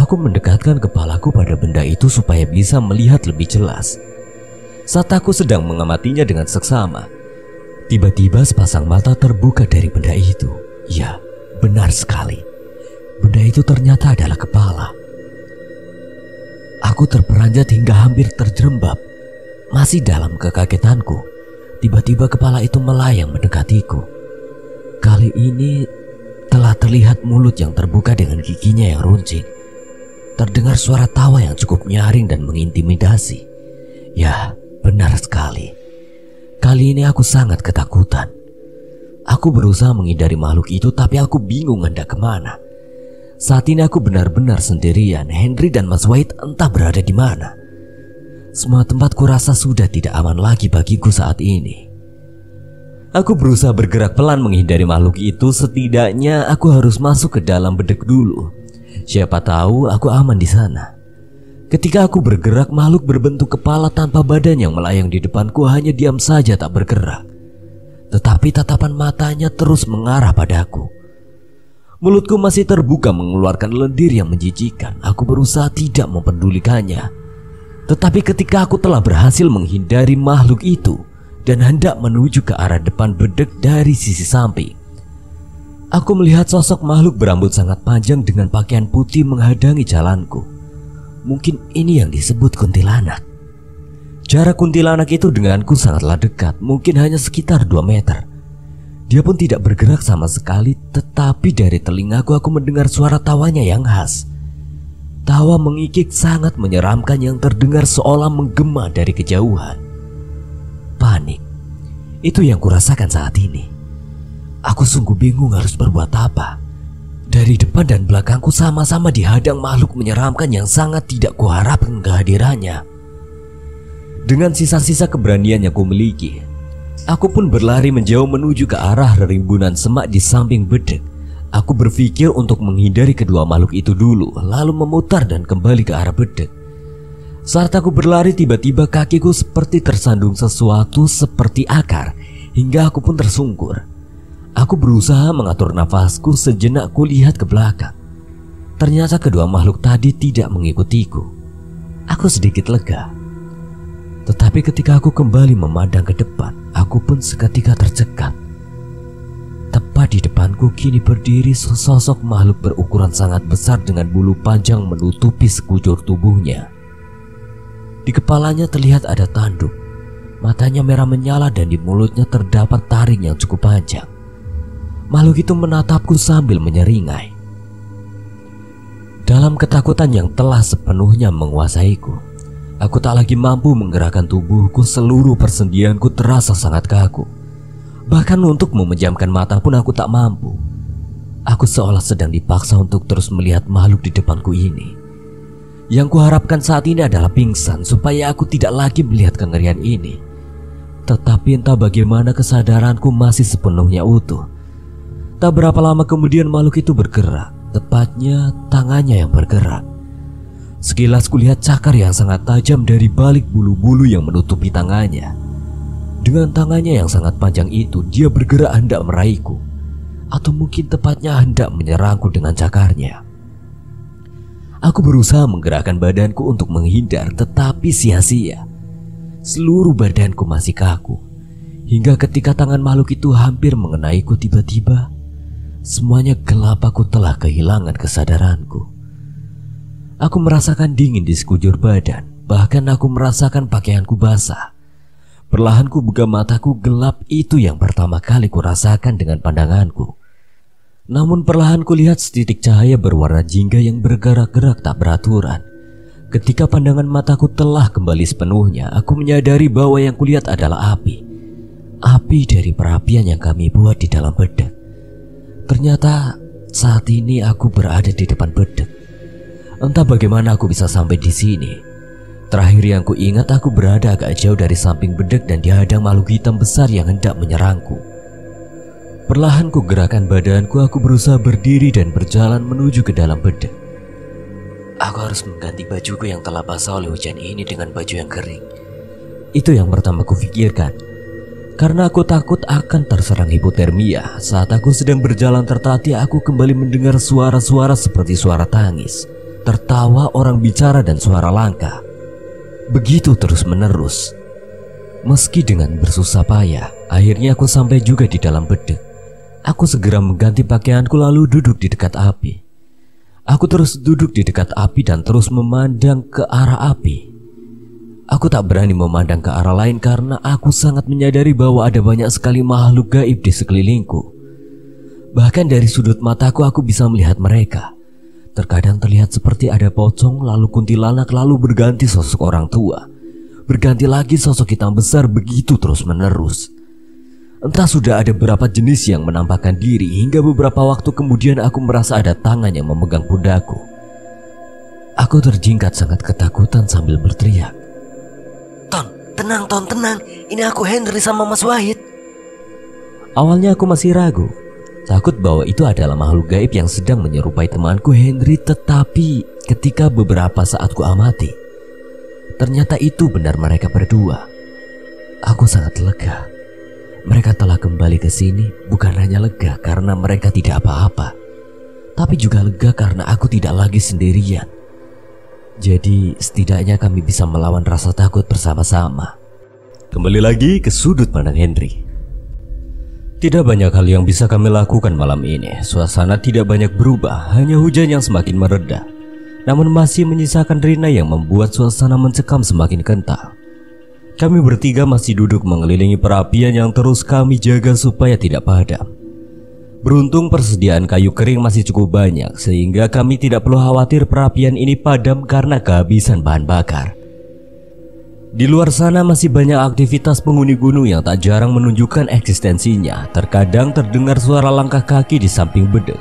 Aku mendekatkan kepalaku pada benda itu supaya bisa melihat lebih jelas. Saat aku sedang mengamatinya dengan seksama, tiba-tiba sepasang mata terbuka dari benda itu. Ya, benar sekali. Benda itu ternyata adalah kepala. Aku terperanjat hingga hampir terjerembab. Masih dalam kekagetanku, tiba-tiba kepala itu melayang mendekatiku. Kali ini telah terlihat mulut yang terbuka dengan giginya yang runcing. Terdengar suara tawa yang cukup nyaring dan mengintimidasi. Ya, benar sekali. Kali ini aku sangat ketakutan. Aku berusaha menghindari makhluk itu, tapi aku bingung hendak kemana. Saat ini aku benar-benar sendirian. Henry dan Mas Wahid entah berada di mana. Semua tempat kurasa sudah tidak aman lagi bagiku saat ini. Aku berusaha bergerak pelan menghindari makhluk itu. Setidaknya aku harus masuk ke dalam bedek dulu. Siapa tahu aku aman di sana. Ketika aku bergerak, makhluk berbentuk kepala tanpa badan yang melayang di depanku hanya diam saja tak bergerak. Tetapi tatapan matanya terus mengarah padaku. Mulutku masih terbuka mengeluarkan lendir yang menjijikkan. Aku berusaha tidak mempedulikannya. Tetapi ketika aku telah berhasil menghindari makhluk itu dan hendak menuju ke arah depan bedek dari sisi samping, aku melihat sosok makhluk berambut sangat panjang dengan pakaian putih menghadangi jalanku. Mungkin ini yang disebut kuntilanak. Jarak kuntilanak itu denganku sangatlah dekat, mungkin hanya sekitar 2 meter. Dia pun tidak bergerak sama sekali, tetapi dari telingaku aku mendengar suara tawanya yang khas. Tawa mengikik sangat menyeramkan yang terdengar seolah menggema dari kejauhan. Panik, itu yang kurasakan saat ini. Aku sungguh bingung harus berbuat apa. Dari depan dan belakangku sama-sama dihadang makhluk menyeramkan yang sangat tidak kuharapkan kehadirannya. Dengan sisa-sisa keberanian yang kumiliki, aku pun berlari menjauh menuju ke arah rimbunan semak di samping bedek. Aku berpikir untuk menghindari kedua makhluk itu dulu, lalu memutar dan kembali ke arah bedek. Saat aku berlari, tiba-tiba kakiku seperti tersandung sesuatu seperti akar, hingga aku pun tersungkur. Aku berusaha mengatur nafasku, sejenak kulihat ke belakang. Ternyata kedua makhluk tadi tidak mengikutiku. Aku sedikit lega. Tetapi ketika aku kembali memandang ke depan, aku pun seketika tercekat. Tepat di depanku kini berdiri sesosok makhluk berukuran sangat besar dengan bulu panjang menutupi sekujur tubuhnya. Di kepalanya terlihat ada tanduk, matanya merah menyala dan di mulutnya terdapat taring yang cukup panjang. Makhluk itu menatapku sambil menyeringai. Dalam ketakutan yang telah sepenuhnya menguasaiku, aku tak lagi mampu menggerakkan tubuhku, seluruh persendianku terasa sangat kaku. Bahkan untuk memejamkan mata pun aku tak mampu. Aku seolah sedang dipaksa untuk terus melihat makhluk di depanku ini. Yang kuharapkan saat ini adalah pingsan supaya aku tidak lagi melihat kengerian ini. Tetapi entah bagaimana kesadaranku masih sepenuhnya utuh. Tak berapa lama kemudian makhluk itu bergerak, tepatnya tangannya yang bergerak. Sekilas kulihat cakar yang sangat tajam dari balik bulu-bulu yang menutupi tangannya. Dengan tangannya yang sangat panjang itu, dia bergerak hendak meraihku, atau mungkin tepatnya hendak menyerangku dengan cakarnya. Aku berusaha menggerakkan badanku untuk menghindar, tetapi sia-sia. Seluruh badanku masih kaku, hingga ketika tangan makhluk itu hampir mengenaiku, tiba-tiba semuanya gelap. Aku telah kehilangan kesadaranku. Aku merasakan dingin di sekujur badan, bahkan aku merasakan pakaianku basah. Perlahan ku buka mataku, gelap itu yang pertama kali ku rasakan dengan pandanganku. Namun perlahan ku lihat setitik cahaya berwarna jingga yang bergerak-gerak tak beraturan. Ketika pandangan mataku telah kembali sepenuhnya, aku menyadari bahwa yang kulihat adalah api. Api dari perapian yang kami buat di dalam bedek. Ternyata saat ini aku berada di depan bedek. Entah bagaimana aku bisa sampai di sini. Terakhir yang ku ingat, aku berada agak jauh dari samping bedek dan dihadang makhluk hitam besar yang hendak menyerangku. Perlahan ku gerakan badanku, aku berusaha berdiri dan berjalan menuju ke dalam bedek. Aku harus mengganti bajuku yang telah basah oleh hujan ini dengan baju yang kering. Itu yang pertama ku pikirkan. Karena aku takut akan terserang hipotermia. Saat aku sedang berjalan tertatih, aku kembali mendengar suara-suara seperti suara tangis, tertawa, orang bicara, dan suara langkah. Begitu terus menerus. Meski dengan bersusah payah, akhirnya aku sampai juga di dalam bedek. Aku segera mengganti pakaianku lalu duduk di dekat api. Aku terus duduk di dekat api dan terus memandang ke arah api. Aku tak berani memandang ke arah lain karena aku sangat menyadari bahwa ada banyak sekali makhluk gaib di sekelilingku. Bahkan dari sudut mataku aku bisa melihat mereka. Terkadang terlihat seperti ada pocong, lalu kuntilanak, lalu berganti sosok orang tua. Berganti lagi sosok hitam besar, begitu terus menerus. Entah sudah ada berapa jenis yang menampakkan diri, hingga beberapa waktu kemudian aku merasa ada tangan yang memegang pundakku. Aku terjingkat sangat ketakutan sambil berteriak, "Ton, tenang Ton, tenang. Ini aku Henry sama Mas Wahid." Awalnya aku masih ragu, takut bahwa itu adalah makhluk gaib yang sedang menyerupai temanku Henry. Tetapi ketika beberapa saat ku amati, ternyata itu benar mereka berdua. Aku sangat lega. Mereka telah kembali ke sini. Bukan hanya lega karena mereka tidak apa-apa, tapi juga lega karena aku tidak lagi sendirian. Jadi setidaknya kami bisa melawan rasa takut bersama-sama. Kembali lagi ke sudut pandang Henry. Tidak banyak hal yang bisa kami lakukan malam ini. Suasana tidak banyak berubah, hanya hujan yang semakin mereda, namun masih menyisakan rina yang membuat suasana mencekam semakin kental. Kami bertiga masih duduk mengelilingi perapian yang terus kami jaga supaya tidak padam. Beruntung persediaan kayu kering masih cukup banyak, sehingga kami tidak perlu khawatir perapian ini padam karena kehabisan bahan bakar. Di luar sana masih banyak aktivitas penghuni gunung yang tak jarang menunjukkan eksistensinya. Terkadang terdengar suara langkah kaki di samping bedek,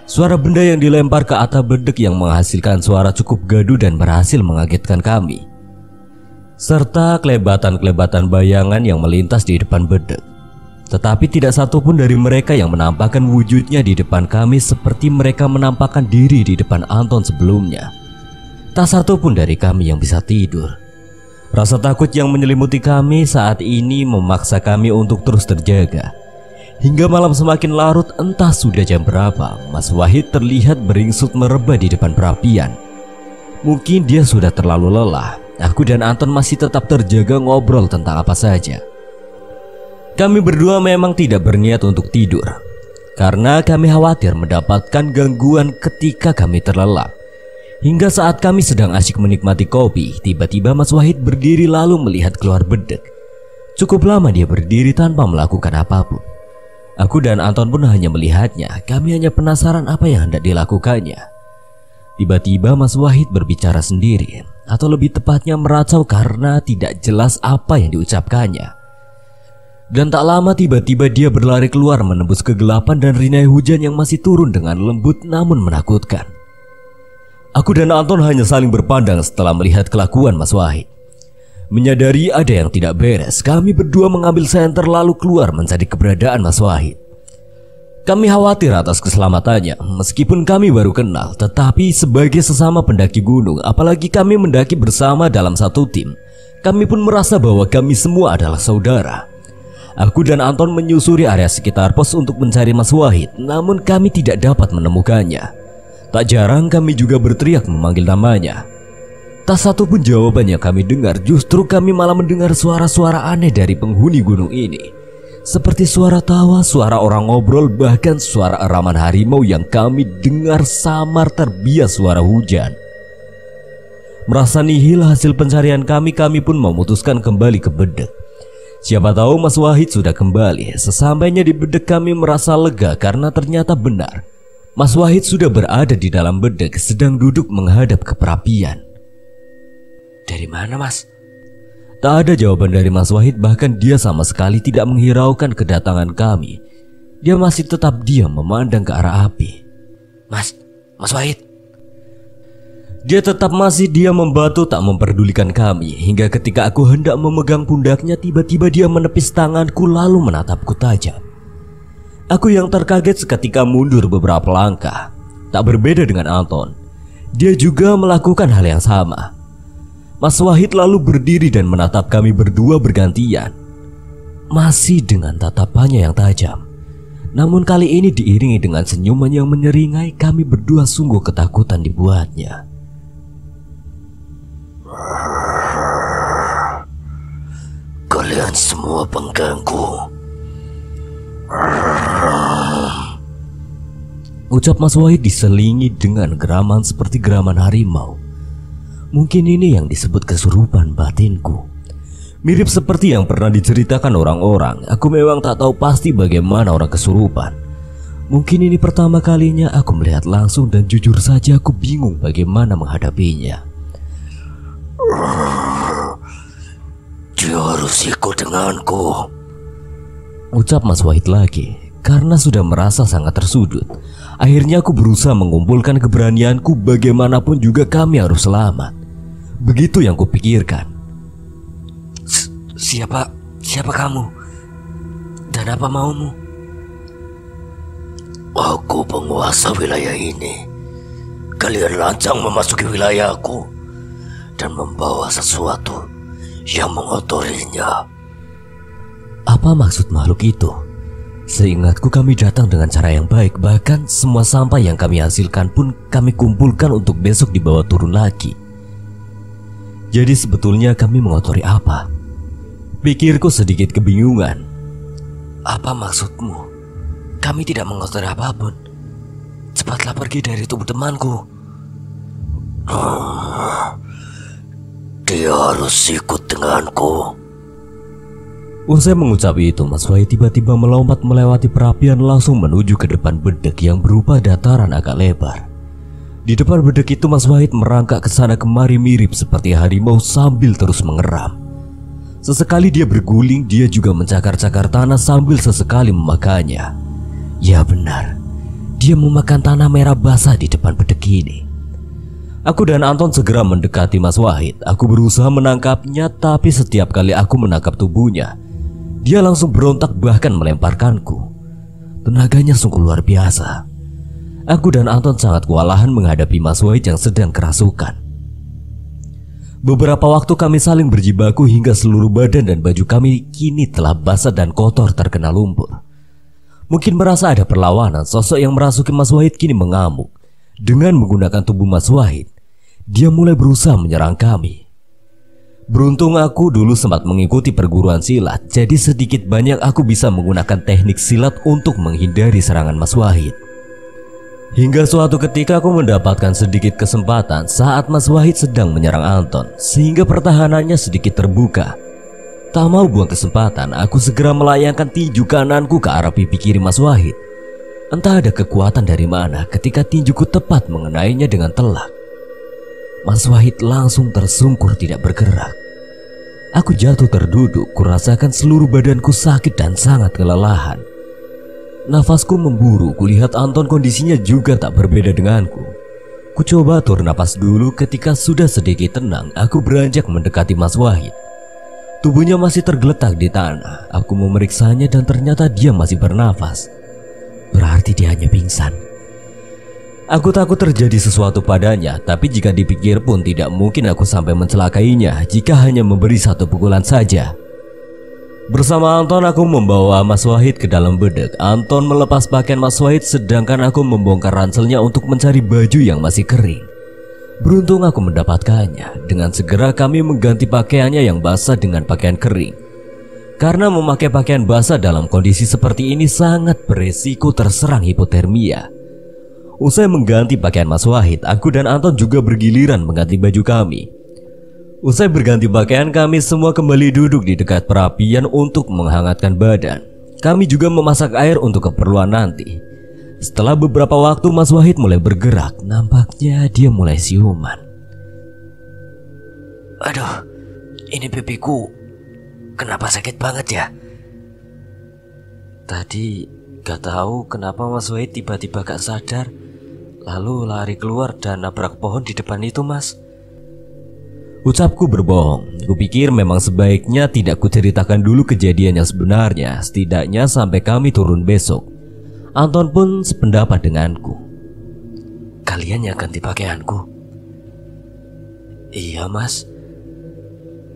suara benda yang dilempar ke atap bedek yang menghasilkan suara cukup gaduh dan berhasil mengagetkan kami, serta kelebatan-kelebatan bayangan yang melintas di depan bedek. Tetapi tidak satu pun dari mereka yang menampakkan wujudnya di depan kami seperti mereka menampakkan diri di depan Anton sebelumnya. Tak satu pun dari kami yang bisa tidur. Rasa takut yang menyelimuti kami saat ini memaksa kami untuk terus terjaga. Hingga malam semakin larut, entah sudah jam berapa, Mas Wahid terlihat beringsut merebah di depan perapian. Mungkin dia sudah terlalu lelah. Aku dan Anton masih tetap terjaga ngobrol tentang apa saja. Kami berdua memang tidak berniat untuk tidur, karena kami khawatir mendapatkan gangguan ketika kami terlelap. Hingga saat kami sedang asyik menikmati kopi, tiba-tiba Mas Wahid berdiri lalu melihat keluar bedek. Cukup lama dia berdiri tanpa melakukan apapun. Aku dan Anton pun hanya melihatnya. Kami hanya penasaran apa yang hendak dilakukannya. Tiba-tiba Mas Wahid berbicara sendiri, atau lebih tepatnya meracau karena tidak jelas apa yang diucapkannya. Dan tak lama tiba-tiba dia berlari keluar menembus kegelapan dan rinai hujan yang masih turun dengan lembut namun menakutkan. Aku dan Anton hanya saling berpandang setelah melihat kelakuan Mas Wahid. Menyadari ada yang tidak beres, kami berdua mengambil senter lalu keluar mencari keberadaan Mas Wahid. Kami khawatir atas keselamatannya, meskipun kami baru kenal, tetapi sebagai sesama pendaki gunung, apalagi kami mendaki bersama dalam satu tim, kami pun merasa bahwa kami semua adalah saudara. Aku dan Anton menyusuri area sekitar pos untuk mencari Mas Wahid, namun kami tidak dapat menemukannya. Tak jarang kami juga berteriak memanggil namanya. Tak satu pun jawaban yang kami dengar, justru kami malah mendengar suara-suara aneh dari penghuni gunung ini. Seperti suara tawa, suara orang ngobrol, bahkan suara eraman harimau yang kami dengar samar terbias suara hujan. Merasa nihil hasil pencarian kami pun memutuskan kembali ke bedek. Siapa tahu Mas Wahid sudah kembali. Sesampainya di bedek kami merasa lega karena ternyata benar. Mas Wahid sudah berada di dalam bedek sedang duduk menghadap ke perapian. Dari mana, Mas? Tak ada jawaban dari Mas Wahid, bahkan dia sama sekali tidak menghiraukan kedatangan kami. Dia masih tetap diam memandang ke arah api. Mas Wahid. Dia tetap masih diam membatu tak memperdulikan kami. Hingga ketika aku hendak memegang pundaknya, tiba-tiba dia menepis tanganku lalu menatapku tajam. Aku yang terkaget seketika mundur beberapa langkah. Tak berbeda dengan Anton, dia juga melakukan hal yang sama. Mas Wahid lalu berdiri dan menatap kami berdua bergantian, masih dengan tatapannya yang tajam. Namun kali ini diiringi dengan senyuman yang menyeringai. Kami berdua sungguh ketakutan dibuatnya. Kalian semua pengganggu, ucap Mas Wahid diselingi dengan geraman seperti geraman harimau. Mungkin ini yang disebut kesurupan batinku. Mirip seperti yang pernah diceritakan orang-orang. Aku memang tak tahu pasti bagaimana orang kesurupan. Mungkin ini pertama kalinya aku melihat langsung dan jujur saja aku bingung bagaimana menghadapinya. Dia harus ikut denganku, ucap Mas Wahid lagi. Karena sudah merasa sangat tersudut, akhirnya aku berusaha mengumpulkan keberanianku. Bagaimanapun juga kami harus selamat. Begitu yang kupikirkan. Siapa kamu? Dan apa maumu? Aku penguasa wilayah ini. Kalian lancang memasuki wilayahku dan membawa sesuatu yang mengotorinya. Apa maksud makhluk itu? Seingatku kami datang dengan cara yang baik. Bahkan semua sampah yang kami hasilkan pun kami kumpulkan untuk besok dibawa turun lagi. Jadi sebetulnya kami mengotori apa? Pikirku sedikit kebingungan. Apa maksudmu? Kami tidak mengotori apapun. Cepatlah pergi dari tubuh temanku. Dia harus ikut denganku. Usai mengucap itu, Mas Wahid tiba-tiba melompat melewati perapian langsung menuju ke depan bedek yang berupa dataran agak lebar. Di depan bedek itu Mas Wahid merangkak ke sana kemari mirip seperti harimau sambil terus mengeram. Sesekali dia berguling, dia juga mencakar-cakar tanah sambil sesekali memakannya. Ya benar, dia memakan tanah merah basah di depan bedek ini. Aku dan Anton segera mendekati Mas Wahid. Aku berusaha menangkapnya, tapi setiap kali aku menangkap tubuhnya, dia langsung berontak bahkan melemparkanku. Tenaganya sungguh luar biasa. Aku dan Anton sangat kewalahan menghadapi Mas Wahid yang sedang kerasukan. Beberapa waktu kami saling berjibaku hingga seluruh badan dan baju kami kini telah basah dan kotor terkena lumpur. Mungkin merasa ada perlawanan, sosok yang merasuki Mas Wahid kini mengamuk. Dengan menggunakan tubuh Mas Wahid, dia mulai berusaha menyerang kami. Beruntung aku dulu sempat mengikuti perguruan silat, jadi sedikit banyak aku bisa menggunakan teknik silat untuk menghindari serangan Mas Wahid. Hingga suatu ketika aku mendapatkan sedikit kesempatan saat Mas Wahid sedang menyerang Anton, sehingga pertahanannya sedikit terbuka. Tak mau buang kesempatan, aku segera melayangkan tinju kananku ke arah pipi kiri Mas Wahid. Entah ada kekuatan dari mana ketika tinjuku tepat mengenainya dengan telak. Mas Wahid langsung tersungkur tidak bergerak. Aku jatuh terduduk, kurasakan seluruh badanku sakit dan sangat kelelahan. Nafasku memburu, kulihat Anton kondisinya juga tak berbeda denganku. Ku coba atur napas dulu. Ketika sudah sedikit tenang, aku beranjak mendekati Mas Wahid. Tubuhnya masih tergeletak di tanah. Aku memeriksanya dan ternyata dia masih bernafas. Berarti dia hanya pingsan. Aku takut terjadi sesuatu padanya, tapi jika dipikir pun tidak mungkin aku sampai mencelakainya jika hanya memberi satu pukulan saja. Bersama Anton aku membawa Mas Wahid ke dalam bedek. Anton melepas pakaian Mas Wahid sedangkan aku membongkar ranselnya untuk mencari baju yang masih kering. Beruntung aku mendapatkannya. Dengan segera kami mengganti pakaiannya yang basah dengan pakaian kering. Karena memakai pakaian basah dalam kondisi seperti ini sangat beresiko terserang hipotermia. Usai mengganti pakaian Mas Wahid, aku dan Anton juga bergiliran mengganti baju kami. Usai berganti pakaian, kami semua kembali duduk di dekat perapian untuk menghangatkan badan. Kami juga memasak air untuk keperluan nanti. Setelah beberapa waktu Mas Wahid mulai bergerak. Nampaknya dia mulai siuman. Aduh, ini pipiku kenapa sakit banget ya? Tadi gak tahu kenapa Mas Wahid tiba-tiba gak sadar, lalu lari keluar dan nabrak pohon di depan itu, Mas. Ucapku berbohong. Kupikir memang sebaiknya tidak kuceritakan dulu kejadian yang sebenarnya, setidaknya sampai kami turun besok. Anton pun sependapat denganku. Kalian yang ganti pakaianku? Iya, Mas.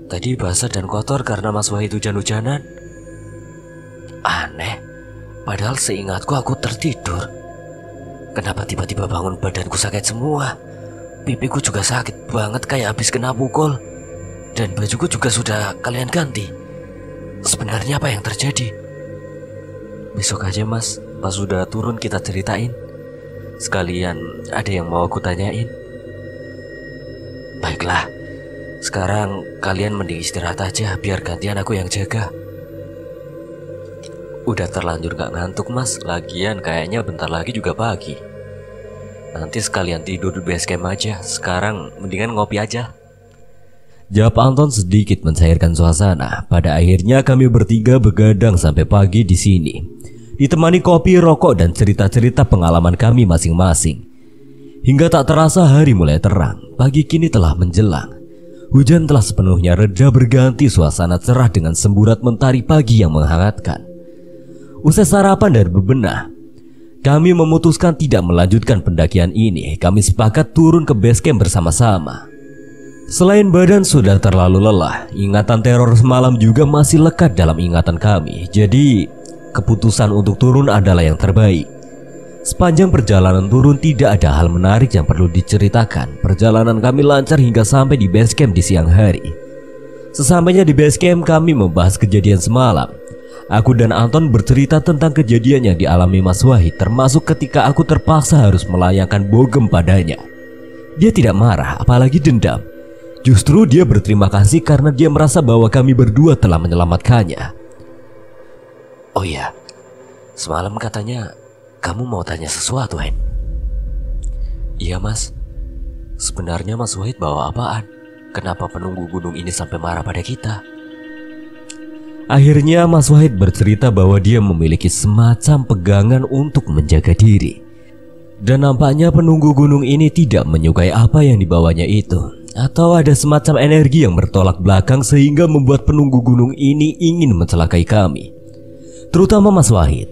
Tadi basah dan kotor karena Mas Wahid hujan-hujanan. Aneh, padahal seingatku aku tertidur. Kenapa tiba-tiba bangun badanku sakit semua? Pipiku juga sakit banget kayak habis kena pukul. Dan bajuku juga sudah kalian ganti. Sebenarnya apa yang terjadi? Besok aja, Mas. Pas sudah turun kita ceritain. Sekalian ada yang mau aku tanyain. Baiklah. Sekarang kalian mending istirahat aja, biar gantian aku yang jaga. Udah terlanjur gak ngantuk, Mas. Lagian kayaknya bentar lagi juga pagi. Nanti sekalian tidur di base camp aja. Sekarang mendingan ngopi aja. Jawab Anton sedikit mencairkan suasana. Pada akhirnya kami bertiga begadang sampai pagi di sini, ditemani kopi, rokok, dan cerita-cerita pengalaman kami masing-masing. Hingga tak terasa hari mulai terang. Pagi kini telah menjelang. Hujan telah sepenuhnya reda, berganti suasana cerah dengan semburat mentari pagi yang menghangatkan. Usai sarapan dan bebenah, kami memutuskan tidak melanjutkan pendakian ini. Kami sepakat turun ke base camp bersama-sama. Selain badan sudah terlalu lelah, ingatan teror semalam juga masih lekat dalam ingatan kami. Jadi keputusan untuk turun adalah yang terbaik. Sepanjang perjalanan turun tidak ada hal menarik yang perlu diceritakan. Perjalanan kami lancar hingga sampai di base camp di siang hari. Sesampainya di base camp, kami membahas kejadian semalam. Aku dan Anton bercerita tentang kejadian yang dialami Mas Wahid, termasuk ketika aku terpaksa harus melayangkan bogem padanya. Dia tidak marah, apalagi dendam. Justru dia berterima kasih karena dia merasa bahwa kami berdua telah menyelamatkannya. Oh iya, semalam katanya kamu mau tanya sesuatu, Hen? Iya mas, sebenarnya Mas Wahid bawa apaan? Kenapa penunggu gunung ini sampai marah pada kita? Akhirnya Mas Wahid bercerita bahwa dia memiliki semacam pegangan untuk menjaga diri. Dan nampaknya penunggu gunung ini tidak menyukai apa yang dibawanya itu, atau ada semacam energi yang bertolak belakang sehingga membuat penunggu gunung ini ingin mencelakai kami, terutama Mas Wahid.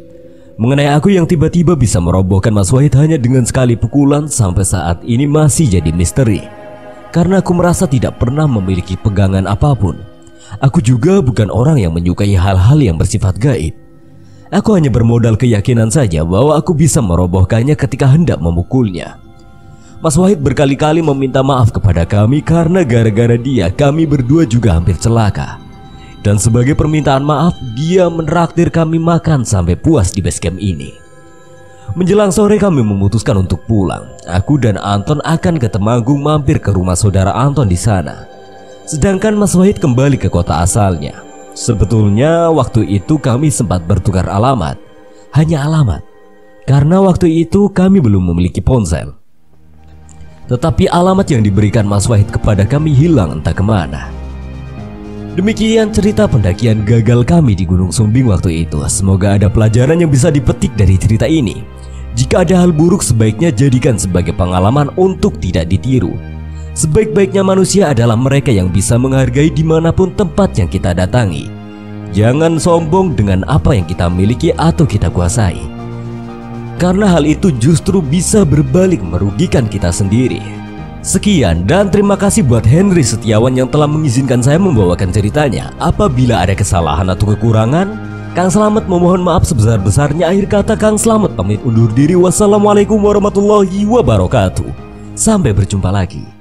Mengenai aku yang tiba-tiba bisa merobohkan Mas Wahid hanya dengan sekali pukulan sampai saat ini masih jadi misteri, karena aku merasa tidak pernah memiliki pegangan apapun. Aku juga bukan orang yang menyukai hal-hal yang bersifat gaib. Aku hanya bermodal keyakinan saja bahwa aku bisa merobohkannya ketika hendak memukulnya. Mas Wahid berkali-kali meminta maaf kepada kami karena gara-gara dia kami berdua juga hampir celaka. Dan sebagai permintaan maaf, dia menraktir kami makan sampai puas di base camp ini. Menjelang sore kami memutuskan untuk pulang. Aku dan Anton akan ke Temanggung mampir ke rumah saudara Anton di sana. Sedangkan Mas Wahid kembali ke kota asalnya. Sebetulnya waktu itu kami sempat bertukar alamat. Hanya alamat, karena waktu itu kami belum memiliki ponsel. Tetapi alamat yang diberikan Mas Wahid kepada kami hilang entah kemana. Demikian cerita pendakian gagal kami di Gunung Sumbing waktu itu. Semoga ada pelajaran yang bisa dipetik dari cerita ini. Jika ada hal buruk, sebaiknya jadikan sebagai pengalaman untuk tidak ditiru. Sebaik-baiknya manusia adalah mereka yang bisa menghargai dimanapun tempat yang kita datangi. Jangan sombong dengan apa yang kita miliki atau kita kuasai, karena hal itu justru bisa berbalik merugikan kita sendiri. Sekian dan terima kasih buat Henry Setiawan yang telah mengizinkan saya membawakan ceritanya. Apabila ada kesalahan atau kekurangan, Kang Slamet memohon maaf sebesar-besarnya. Akhir kata, Kang Slamet pamit undur diri. Wassalamualaikum warahmatullahi wabarakatuh. Sampai berjumpa lagi.